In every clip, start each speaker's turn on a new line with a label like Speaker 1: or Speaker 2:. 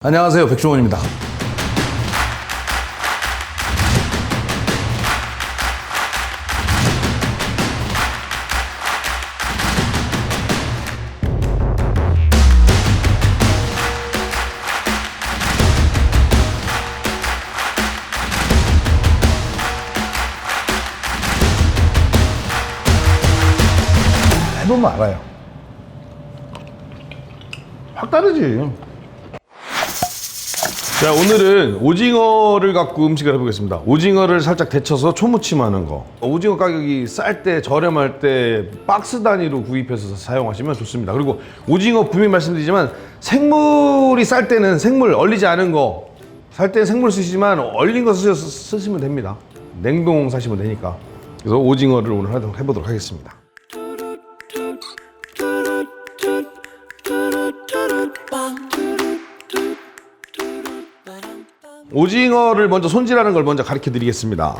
Speaker 1: 안녕하세요, 백종원입니다. 해보면 알아요. 확 다르지. 자, 오늘은 오징어를 갖고 음식을 해보겠습니다. 오징어를 살짝 데쳐서 초무침하는 거. 오징어 가격이 쌀 때, 저렴할 때 박스 단위로 구입해서 사용하시면 좋습니다. 그리고 오징어 분명히 말씀드리지만 생물이 쌀 때는 생물 얼리지 않은 거 살 때는 생물 쓰시지만 얼린 거 쓰시면 됩니다. 냉동 사시면 되니까. 그래서 오징어를 오늘 해보도록 하겠습니다. 오징어를 먼저 손질하는 걸 먼저 가르쳐 드리겠습니다.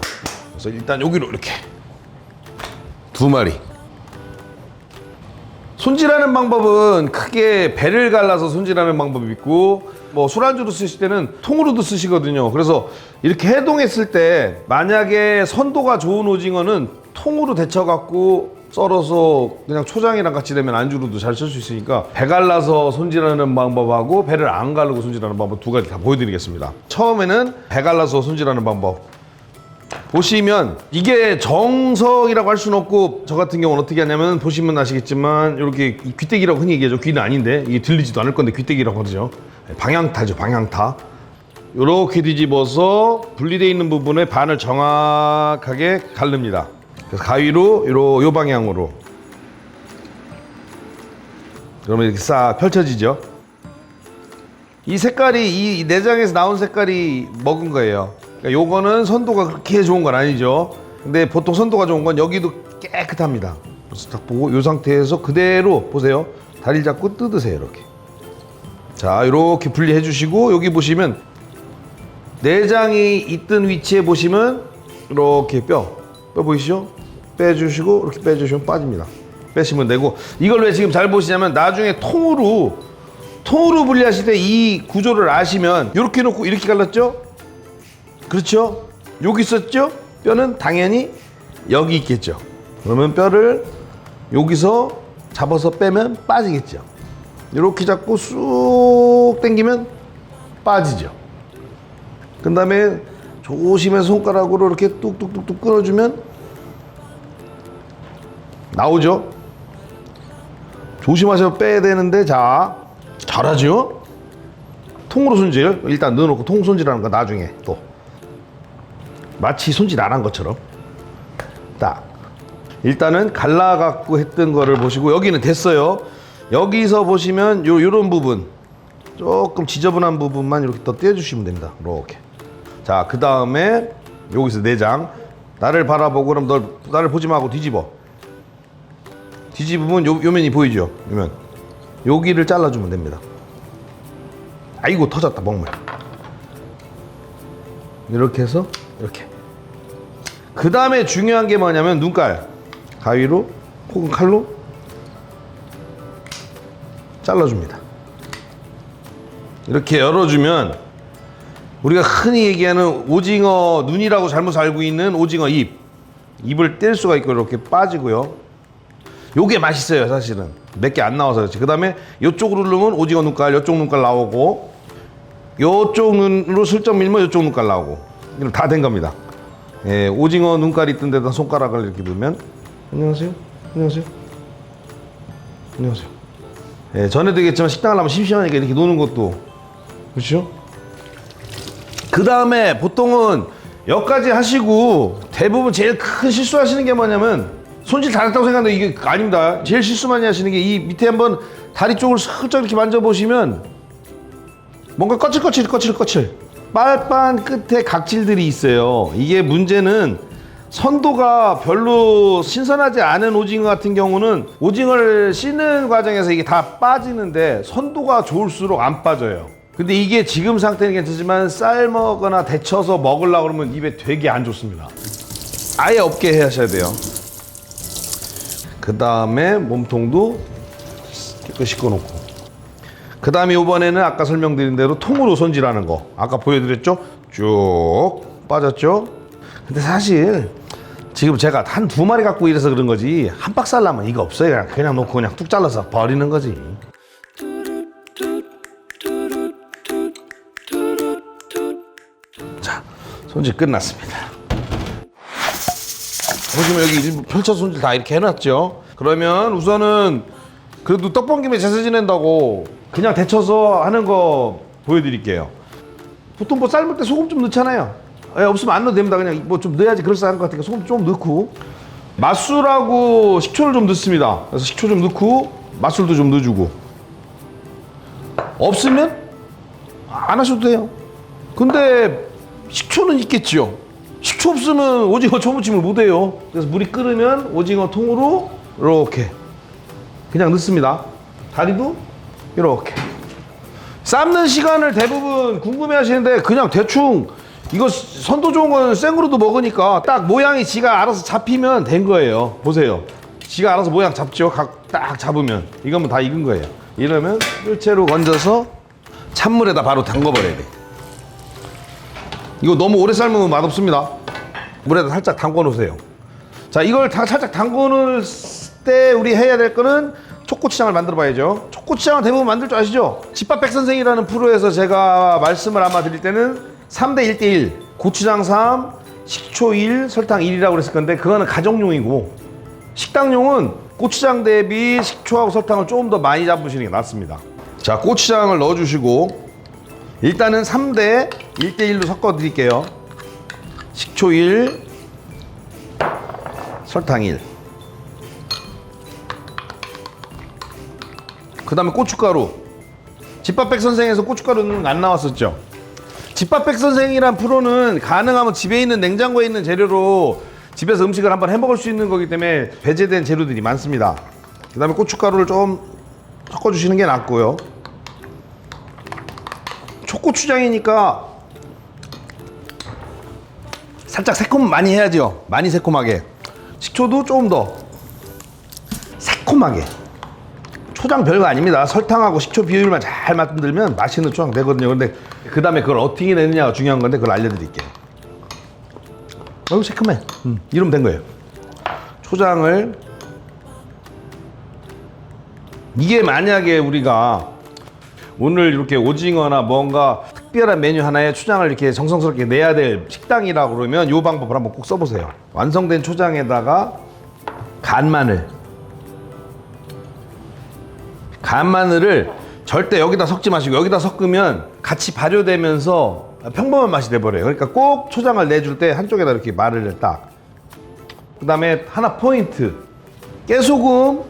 Speaker 1: 그래서 일단 여기로 이렇게 2마리. 손질하는 방법은 크게 배를 갈라서 손질하는 방법이 있고, 뭐 술안주로 쓰실 때는 통으로도 쓰시거든요. 그래서 이렇게 해동했을 때 만약에 선도가 좋은 오징어는 통으로 데쳐 갖고 썰어서 그냥 초장이랑 같이 되면 안주로도 잘 쓸 수 있으니까, 배 갈라서 손질하는 방법하고 배를 안 가르고 손질하는 방법 두 가지 다 보여드리겠습니다. 처음에는 배 갈라서 손질하는 방법. 보시면 이게 정석이라고 할 수는 없고, 저 같은 경우는 어떻게 하냐면 보시면 아시겠지만 이렇게 귀때기라고 흔히 얘기하죠. 귀는 아닌데 이게 들리지도 않을 건데 귀때기라고 하죠. 방향타죠, 방향타. 이렇게 뒤집어서 분리되어 있는 부분에 반을 정확하게 가릅니다. 그래서 가위로 요 방향으로. 그러면 이렇게 싹 펼쳐지죠. 이 색깔이, 이 내장에서 나온 색깔이 먹은 거예요. 그러니까 요거는 선도가 그렇게 좋은 건 아니죠. 근데 보통 선도가 좋은 건 여기도 깨끗합니다. 그래서 딱 보고 요 상태에서 그대로 보세요. 다리를 잡고 뜯으세요, 이렇게. 자, 이렇게 분리해 주시고, 여기 보시면 내장이 있던 위치에 보시면 이렇게 뼈 보이시죠? 빼주시고 이렇게 빼주시면 빠집니다. 빼시면 되고, 이걸 왜 지금 잘 보시냐면 나중에 통으로 분리하실 때 이 구조를 아시면 이렇게 놓고 이렇게 갈랐죠? 그렇죠? 여기 있었죠? 뼈는 당연히 여기 있겠죠. 그러면 뼈를 여기서 잡아서 빼면 빠지겠죠. 이렇게 잡고 쑥 당기면 빠지죠. 그 다음에 조심해서 손가락으로 이렇게 뚝뚝뚝뚝 끊어주면 나오죠. 조심하셔서 빼야 되는데, 자, 잘하죠? 통으로 손질 일단 넣어놓고 통 손질하는 거 나중에 또 마치 손질 안 한 것처럼 딱 일단은 갈라갖고 했던 거를 보시고, 여기는 됐어요. 여기서 보시면 요런 부분 조금 지저분한 부분만 이렇게 더 떼주시면 됩니다. 이렇게. 자, 그 다음에 여기서 내장, 나를 바라보고, 그럼 나를 보지 말고 뒤집으면 요 면이 보이죠? 요면 여기를 잘라주면 됩니다. 아이고 터졌다, 먹물. 이렇게 해서 이렇게. 그 다음에 중요한 게 뭐냐면 눈깔, 가위로 혹은 칼로 잘라줍니다. 이렇게 열어주면 우리가 흔히 얘기하는 오징어 눈이라고 잘못 알고 있는 오징어 입을 뗄 수가 있고 이렇게 빠지고요. 요게 맛있어요. 사실은 몇 개 안 나와서 그렇지. 그 다음에 요쪽으로 누르면 오징어 눈깔, 요쪽 눈깔 나오고, 요쪽 눈으로 슬쩍 밀면 요쪽 눈깔 나오고, 이럼 다 된 겁니다. 예, 오징어 눈깔이 있던 데다 손가락을 이렇게 넣으면, 안녕하세요, 안녕하세요, 안녕하세요. 예, 전에도 얘기했지만 식당을 하면 심심하니까 이렇게 노는 것도, 그렇죠? 그 다음에 보통은 여기까지 하시고 대부분 제일 큰 실수하시는 게 뭐냐면, 손질 잘했다고 생각하는데 이게 아닙니다. 제일 실수 많이 하시는 게 이 밑에 한번 다리 쪽을 살짝 이렇게 만져보시면 뭔가 거칠거칠 빨판 끝에 각질들이 있어요. 이게 문제는 선도가 별로 신선하지 않은 오징어 같은 경우는 오징어를 씻는 과정에서 이게 다 빠지는데 선도가 좋을수록 안 빠져요. 근데 이게 지금 상태는 괜찮지만 삶거나 데쳐서 먹으려고 그러면 입에 되게 안 좋습니다. 아예 없게 하셔야 돼요. 그 다음에 몸통도 깨끗이 씻고 놓고, 그 다음에 이번에는 아까 설명드린 대로 통으로 손질하는 거. 아까 보여드렸죠? 쭉 빠졌죠? 근데 사실 지금 제가 한 2마리 갖고 이래서 그런 거지, 한 박스 하려면 이거 없어요. 그냥 놓고 그냥 뚝 잘라서 버리는 거지. 자, 손질 끝났습니다. 보시면 여기 펼쳐 손질 다 이렇게 해놨죠. 그러면 우선은 그래도 떡볶이 김에 제사 지낸다고 그냥 데쳐서 하는 거 보여드릴게요. 보통 뭐 삶을 때 소금 좀 넣잖아요. 없으면 안 넣어도 됩니다. 그냥 뭐 좀 넣어야지 그럴싸한 것 같으니까 소금 좀 넣고, 맛술하고 식초를 좀 넣습니다. 그래서 식초 좀 넣고 맛술도 좀 넣어주고. 없으면 안 하셔도 돼요. 근데 식초는 있겠죠. 식초 없으면 오징어 초무침을 못해요. 그래서 물이 끓으면 오징어 통으로 이렇게 그냥 넣습니다. 다리도 이렇게. 삶는 시간을 대부분 궁금해 하시는데, 그냥 대충 이거 선도 좋은 건 생으로도 먹으니까 딱 모양이 지가 알아서 잡히면 된 거예요. 보세요. 지가 알아서 모양 잡죠. 딱 잡으면 이거면 다 익은 거예요. 이러면 뜰채로 건져서 찬물에다 바로 담궈버려야 돼. 이거 너무 오래 삶으면 맛없습니다. 물에다 살짝 담궈 놓으세요. 자, 이걸 다 살짝 담궈 놓을 때 우리 해야 될 거는 초고추장을 만들어 봐야죠. 초고추장은 대부분 만들 줄 아시죠? 집밥백 선생이라는 프로에서 제가 말씀을 아마 드릴 때는 3대 1대1, 고추장 3, 식초 1, 설탕 1이라고 그랬을 건데, 그거는 가정용이고, 식당용은 고추장 대비 식초하고 설탕을 조금 더 많이 잡으시는 게 낫습니다. 자, 고추장을 넣어주시고, 일단은 3대 1대1로 섞어 드릴게요. 식초 1, 설탕 1. 그 다음에 고춧가루. 집밥백 선생에서 고춧가루는 안 나왔었죠. 집밥백 선생이란 프로는 가능하면 집에 있는 냉장고에 있는 재료로 집에서 음식을 한번 해 먹을 수 있는 거기 때문에 배제된 재료들이 많습니다. 그 다음에 고춧가루를 좀 섞어주시는 게 낫고요. 초고추장이니까 살짝 새콤 많이 해야죠. 많이 새콤하게. 식초도 조금 더 새콤하게. 초장 별거 아닙니다. 설탕하고 식초 비율만 잘 만들면 맛있는 초장 되거든요. 근데 그 다음에 그걸 어떻게 내느냐가 중요한 건데, 그걸 알려드릴게요. 어이구 새콤해. 이러면 된 거예요. 초장을, 이게 만약에 우리가 오늘 이렇게 오징어나 뭔가 특별한 메뉴 하나에 초장을 이렇게 정성스럽게 내야 될 식당이라고 그러면 이 방법을 한번 꼭 써보세요. 완성된 초장에다가 간마늘을 절대 여기다 섞지 마시고, 여기다 섞으면 같이 발효되면서 평범한 맛이 돼버려요. 그러니까 꼭 초장을 내줄 때 한쪽에다 이렇게 마늘을 딱. 그 다음에 하나 포인트, 깨소금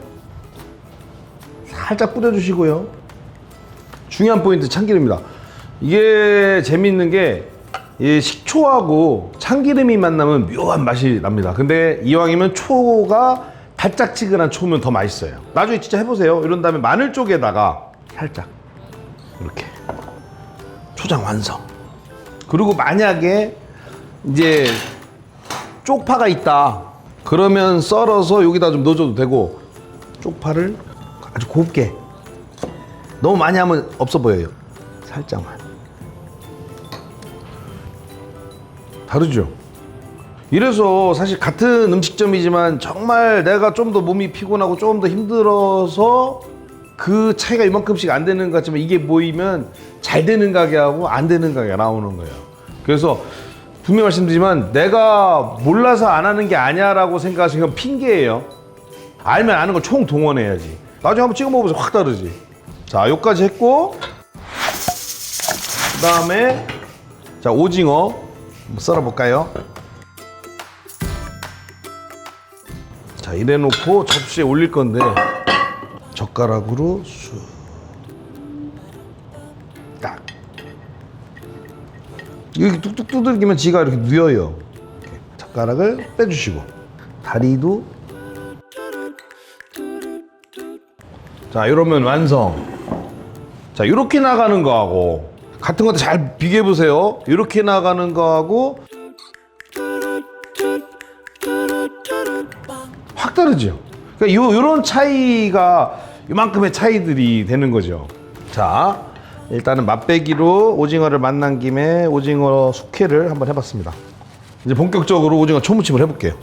Speaker 1: 살짝 뿌려주시고요. 중요한 포인트, 참기름입니다. 이게 재밌는 게, 이 식초하고 참기름이 만나면 묘한 맛이 납니다. 근데 이왕이면 초가 달짝지근한 초면 더 맛있어요. 나중에 진짜 해보세요. 이런 다음에 마늘 쪽에다가 살짝 이렇게 초장 완성. 그리고 만약에 이제 쪽파가 있다 그러면 썰어서 여기다 좀 넣어줘도 되고, 쪽파를 아주 곱게, 너무 많이 하면 없어 보여요. 살짝만. 다르죠? 이래서 사실 같은 음식점이지만 정말 내가 좀 더 몸이 피곤하고 좀 더 힘들어서 그 차이가 이만큼씩 안 되는 것 같지만, 이게 모이면 잘 되는 가게하고 안 되는 가게가 나오는 거예요. 그래서 분명히 말씀드리지만, 내가 몰라서 안 하는 게 아니야 라고 생각하시는 건 핑계예요. 알면 아는 걸 총 동원해야지. 나중에 한번 찍어 먹어보세요. 확 다르지. 자, 요까지 했고, 그 다음에 자, 오징어 한번 썰어 볼까요? 자, 이래 놓고 접시에 올릴 건데, 젓가락으로 쑥 딱. 이렇게 뚝뚝 두들기면 지가 이렇게 누여요. 이렇게. 젓가락을 빼주시고, 다리도. 자, 이러면 완성. 자, 이렇게 나가는 거하고 같은 것도 잘 비교해 보세요. 이렇게 나가는 거하고 확 다르죠. 그러니까 요런 차이가, 요만큼의 차이들이 되는 거죠. 자, 일단은 맛배기로 오징어를 만난 김에 오징어 숙회를 한번 해봤습니다. 이제 본격적으로 오징어 초무침을 해볼게요.